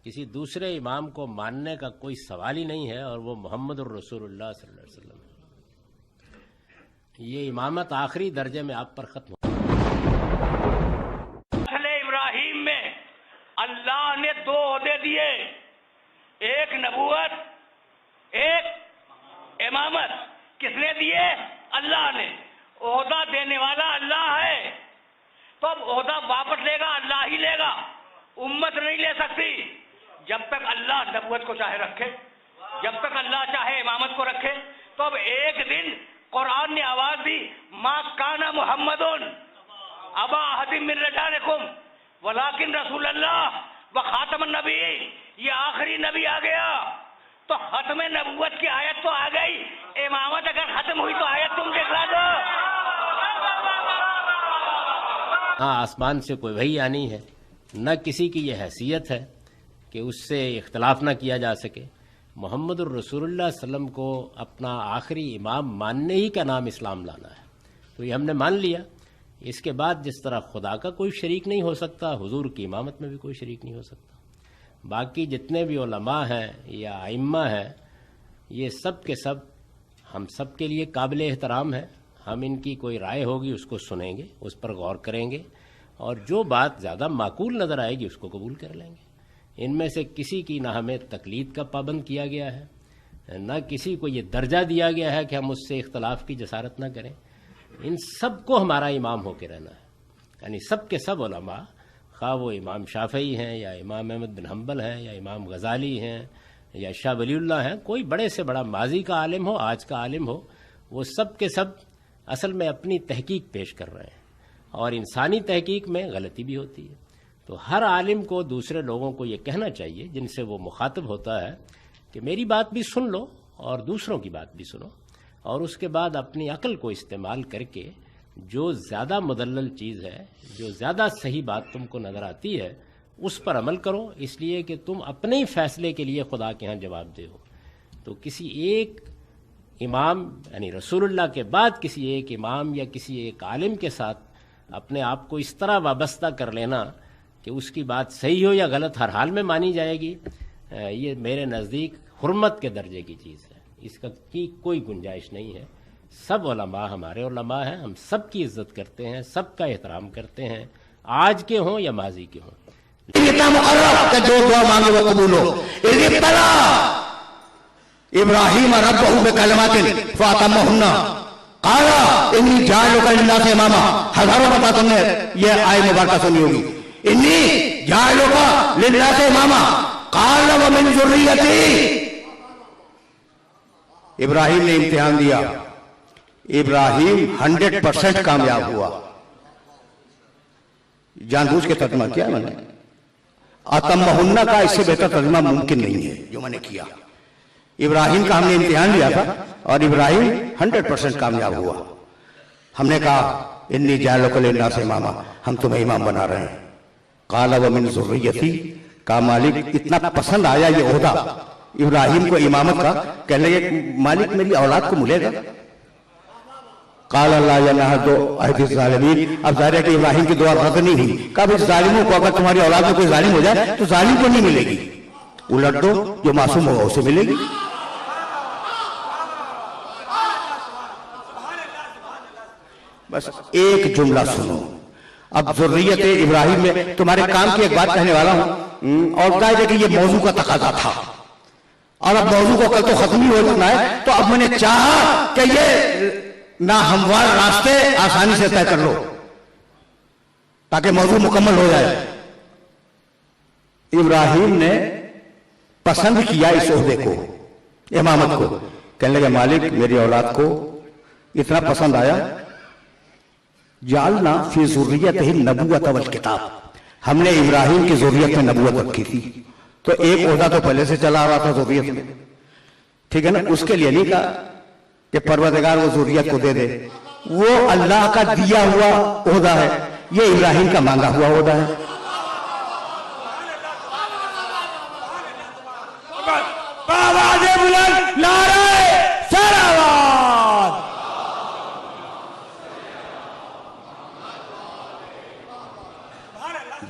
کسی دوسرے امام کو ماننے کا کوئی سوال ہی نہیں ہے، اور وہ محمد الرسول اللہ صلی اللہ علیہ وسلم. یہ امامت آخری درجے میں آپ پر ختم ہو. نسل ابراہیم میں اللہ نے 2 عہدے دیے، ایک نبوت، ایک امامت. کس نے دیے؟ اللہ نے. عہدہ دینے والا اللہ ہے، تو اب عہدہ واپس لے گا اللہ ہی لے گا، امت نہیں لے سکتی. جب تک اللہ نبوت کو چاہے رکھے، جب تک اللہ چاہے امامت کو رکھے. تو اب ایک دن قرآن نے آواز دی، ما کان محمد ابا احد من رجالکم ولکن رسول اللہ و خاتم النبی. یہ آخری نبی آ گیا تو ختم نبوت کی آیت تو آ گئی، امامت اگر ختم ہوئی تو آیت تم دکھلا دو. ہاں، آسمان سے کوئی وحی آنی ہے، نہ کسی کی یہ حیثیت ہے کہ اس سے اختلاف نہ کیا جا سکے. محمد الرسول اللہ صلی اللہ علیہ وسلم کو اپنا آخری امام ماننے ہی کا نام اسلام لانا ہے. تو یہ ہم نے مان لیا. اس کے بعد جس طرح خدا کا کوئی شریک نہیں ہو سکتا، حضور کی امامت میں بھی کوئی شریک نہیں ہو سکتا. باقی جتنے بھی علماء ہیں یا ائمہ ہیں، یہ سب کے سب ہم سب کے لیے قابل احترام ہے. ہم ان کی کوئی رائے ہوگی اس کو سنیں گے، اس پر غور کریں گے، اور جو بات زیادہ معقول نظر آئے گی اس کو قبول کر لیں گے. ان میں سے کسی کی نہ ہمیں تقلید کا پابند کیا گیا ہے، نہ کسی کو یہ درجہ دیا گیا ہے کہ ہم اس سے اختلاف کی جسارت نہ کریں. ان سب کو ہمارا امام ہو کے رہنا ہے. یعنی سب کے سب علماء، خواہ وہ امام شافعی ہیں یا امام احمد بن حنبل ہیں یا امام غزالی ہیں یا شاہ ولی اللہ ہیں، کوئی بڑے سے بڑا ماضی کا عالم ہو، آج کا عالم ہو، وہ سب کے سب اصل میں اپنی تحقیق پیش کر رہے ہیں، اور انسانی تحقیق میں غلطی بھی ہوتی ہے. تو ہر عالم کو دوسرے لوگوں کو یہ کہنا چاہیے جن سے وہ مخاطب ہوتا ہے کہ میری بات بھی سن لو اور دوسروں کی بات بھی سنو، اور اس کے بعد اپنی عقل کو استعمال کر کے جو زیادہ مدلل چیز ہے، جو زیادہ صحیح بات تم کو نظر آتی ہے، اس پر عمل کرو، اس لیے کہ تم اپنے ہی فیصلے کے لیے خدا کے ہاں جواب دہ ہو. تو کسی ایک امام یعنی رسول اللہ کے بعد کسی ایک امام یا کسی ایک عالم کے ساتھ اپنے آپ کو اس طرح وابستہ کر لینا کہ اس کی بات صحیح ہو یا غلط ہر حال میں مانی جائے گی، یہ میرے نزدیک حرمت کے درجے کی چیز ہے. اس کی کوئی گنجائش نہیں ہے. سب علماء ہمارے علماء ہیں، ہم سب کی عزت کرتے ہیں، سب کا احترام کرتے ہیں، آج کے ہوں یا ماضی کے ہوں. جو دعا مانگے وہ قبول ہو. ابراہیم ربہ بکلمات فاتمہن قال انی جاعلک للناس اماما. ہزاروں بتا تم نے یہ آیت مبارکہ سنی ہوگی. انی جاعلک للناس اماما قال ومن ذریتی. ابراہیم نے امتحان دیا، ابراہیم 100% کامیاب ہوا. جان بوجھ کے ترجمہ کیا میں نے، اتمہن کا اس سے بہتر ترجمہ ممکن نہیں ہے جو میں نے کیا. ابراہیم کا ہم نے امتحان لیا تھا اور ابراہیم 100% کامیاب ہوا. ہم نے کہا انی جاعلک للناس اماما، ہم تمہیں امام بنا رہے ہیں. قال ومن ذریتی، کہا مالک اتنا پسند آیا یہ عہدہ ابراہیم کو امامت کا، کہنے لگے مالک میری اولاد کو ملے گا. قال اللہ ینہض عہد الظالمین. اب ظاہر ہے کہ ابراہیم کی دعا رد نہیں ہوئی. کہا بھئی ظالموں کو اگر تمہاری اولاد میں کوئی ظالم ہو جائے تو ظالم کو نہیں ملے گی، الٹ دو جو معصوم ہوگا اسے ملے گی. بس ایک جملہ سنو. اب ذریت ابراہیم میں تمہارے کام کی ایک بات کہنے والا ہوں، اور ظاہر ہے کہ یہ موضوع کا تقاضا تھا، اور اب موضوع کو کل تو ختم ہی ہو جانا ہے، تو اب میں نے چاہا کہ یہ ناہموار راستے آسانی سے طے کر لو تاکہ موضوع مکمل ہو جائے. ابراہیم نے پسند کیا اس عہدے کو، امامت کو. کہنے لگے مالک میری اولاد کو اتنا پسند آیا، جعلنا فی ذریتہ النبوۃ والکتاب، ہم نے ابراہیم کی ذریت میں نبوت رکھی تھی. تو ایک عہدہ تو پہلے سے چلا آ رہا تھا ذریت میں، ٹھیک ہے نا. اس کے لیے نہیں کہا کہ پروردگار وہ ذریت کو دے دے، وہ اللہ کا دیا ہوا عہدہ ہے، یہ ابراہیم کا مانگا ہوا عہدہ ہے.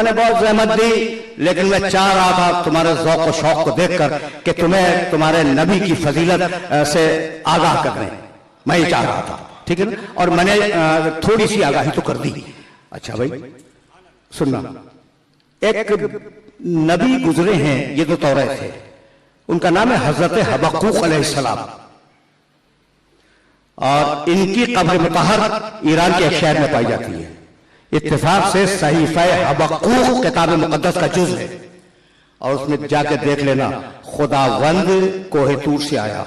میں نے بہت زحمت دی، لیکن میں چاہ رہا تھا تمہارے ذوق و شوق کو دیکھ کر کہ تمہیں تمہارے نبی کی فضیلت سے آگاہ کرنے، میں یہ چاہ رہا تھا، ٹھیک ہے نا، اور میں نے تھوڑی سی آگاہی تو کر دی۔ اچھا بھائی سننا، ایک نبی گزرے ہیں، یہ تو توریت ہے، ان کا نام ہے حضرت حبقوق علیہ السلام، اور ان کی قبر مطہر ایران کے ایک شہر میں پائی جاتی ہے۔ اتفاق سے صحیفہ حبقوق کتاب مقدس کا جز ہے، اور اس میں جا کے دیکھ لینا، خداوند کوہ طور سے آیا،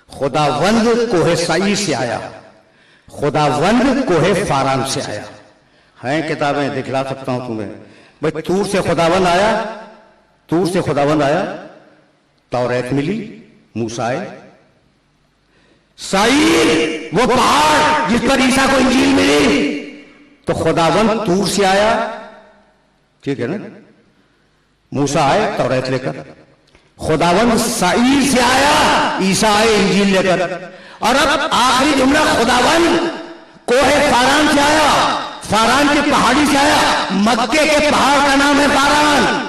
خداوند کوہ سعیر سے آیا، خداوند کوہ فاران سے آیا۔ ہیں کتابیں، دکھلا سکتا ہوں تمہیں بھئی، طور سے خداوند آیا، طور سے خداوند آیا، توریت ملی، موسیٰ آئے، سعیر وہ پہاڑ جس پر عیسیٰ کو انجیل ملی، تو خداوند طور سے آیا، ٹھیک ہے نا، موسیٰ آئے توریت لے کر، خداوند سعیر سے آیا، عیسیٰ آئے انجیل لے کر، اور اب آخری جملہ خداوند کوہ فاران سے آیا، فاران کی پہاڑی سے آیا، مکے کے پہاڑ کا نام ہے فاران۔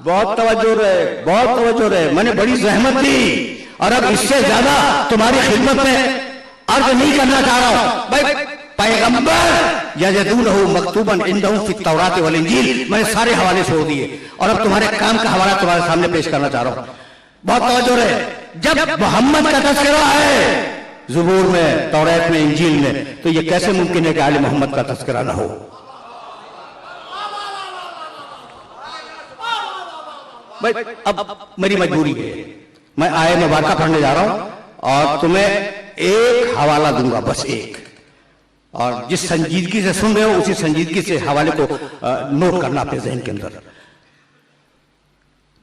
بہت توجہ رہے، بہت توجہ رہے، میں نے بڑی زحمت دی، اور اب اس سے زیادہ تمہاری خدمت میں عرض نہیں کرنا چاہ رہا ہوں۔ بھائی پیغمبر یجدونہ مکتوبا عندہم فی التوراۃ والانجیل، میں نے سارے حوالے چھوڑ دیے، اور اب تمہارے کام کا حوالہ تمہارے سامنے پیش کرنا چاہ رہا ہوں۔ بہت توجہ رہے، جب محمد کا تذکرہ ہے زبور میں، توریت میں، انجیل میں، تو یہ کیسے ممکن ہے کہ آل محمد کا تذکرہ نہ ہو؟ بھائی اب میری مجبوری ہے، میں آیے مبارکہ پڑھنے جا رہا ہوں، اور تمہیں ایک حوالہ دوں گا، بس ایک، اور جس سنجیدگی سے سن رہے ہو اسی سنجیدگی سے حوالے کو نوٹ کرنا اپنے ذہن کے اندر،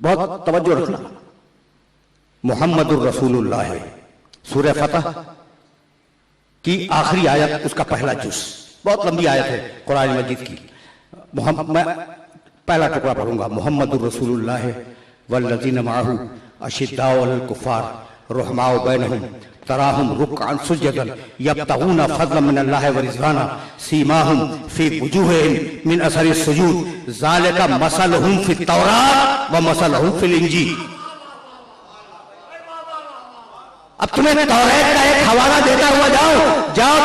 بہت توجہ رکھنا۔ محمد الرسول اللہ، سورہ فتح کی آخری آیت، اس کا پہلا جز، بہت لمبی آیت ہے قرآن مجید کی، میں پہلا ٹکڑا پڑھوں گا۔ محمد الرسول اللہ والذین معہ اشداء علی الکفار رحماء بینہم تراہم رکعا سجدا یبتغون فضلا من اللہ ورضوانا سیماہم فی وجوہہم من اثر السجود ذالک مثلہم فی التوراۃ ومثلہم فی الانجیل۔ اب تمہیں توریت کا ایک حوالہ دیتا ہوا جاؤ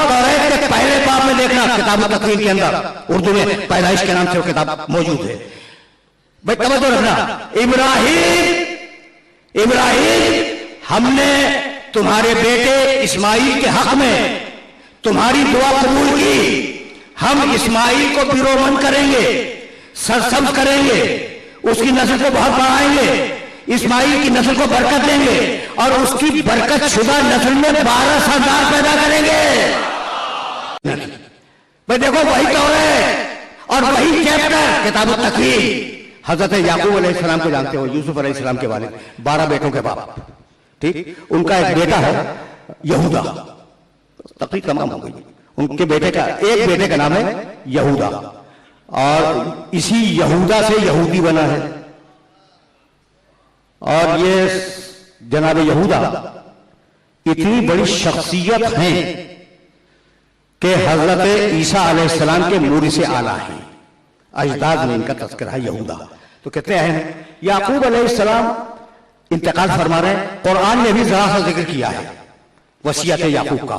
توریت کے پہلے باب میں دیکھنا، کتاب التکوین کے اندر اردو میں پیدائش کے نام سے وہ کتاب موجود ہے۔ بھائی توجہ رکھنا، ابراہیم ہم نے تمہارے بیٹے اسماعیل کے حق میں تمہاری دعا قبول کی، ہم اسماعیل کو پیرومند کریں گے، سرسبز کریں گے، اس کی نسل کو بہت بڑھائیں گے، اسماعیل کی نسل کو برکت دیں گے، اور اس کی برکت شدہ نسل میں 12 سردار پیدا کریں گے۔ بھئی دیکھو وہی توریت اور وہی چیپٹر کتاب التکوین۔ حضرت یعقوب علیہ السلام کو جانتے ہو، یوسف علیہ السلام کے والد، 12 بیٹوں کے باپ، ٹھیک، ان کا ایک بیٹا ہے یہودا، تقریر تمام ہو گئی، ان کے بیٹے کا ایک بیٹے کا نام ہے یہودا، اور اسی یہودا سے یہودی بنا ہے، اور یہ جناب یہودا اتنی بڑی شخصیت ہیں کہ حضرت عیسیٰ علیہ السلام کے مورث اعلیٰ ہیں، اجداد میں ان کا تذکرہ ہے یہودا۔ تو کہتے ہیں یعقوب علیہ السلام انتقال فرما رہے ہیں، قرآن نے بھی ذرا سا ذکر کیا ہے وصیت یعقوب کا،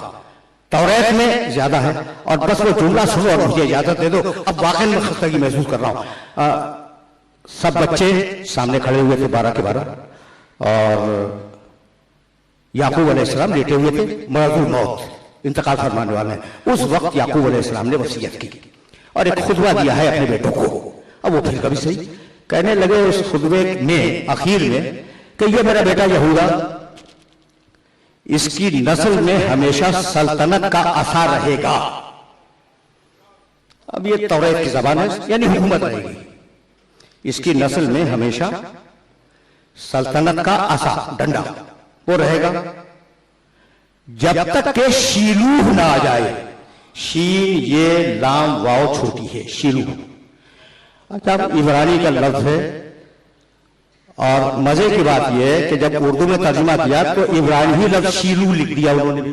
توریت میں زیادہ ہے، اور بس وہ جملہ سنو اور مجھے اجازت دے دو، اب واقعی میں خستگی محسوس کر رہا ہوں۔ سب بچے سامنے کھڑے ہوئے تھے 12 کے 12، اور یعقوب علیہ السلام لیٹے ہوئے تھے، مرض الموت، انتقال فرمانے والے ہیں۔ اس وقت یعقوب علیہ السلام نے وصیت کی اور ایک خطبہ دیا ہے اپنے بیٹوں کو۔ اب وہ پھر کبھی صحیح کہنے لگے اس خطبے میں اخیر میں کہ یہ میرا بیٹا یہودا، اس کی نسل میں ہمیشہ سلطنت کا اثر رہے گا۔ اب یہ توریت کی زبان ہے، یعنی حکومت رہے گی، اس کی نسل میں ہمیشہ سلطنت کا اثر، ڈنڈا وہ رہے گا جب تک کہ شیلوہ نہ آ جائے۔ شین یہ لام واو چھوٹی ہے، شیلوہ۔ اچھا عبرانی کا لفظ ہے، اور مزے کی بات یہ ہے کہ جب اردو میں ترجمہ کیا تو عبرانی ہی لفظ شیلوہ لکھ دیا انہوں نے بھی،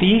3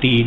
3।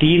3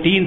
3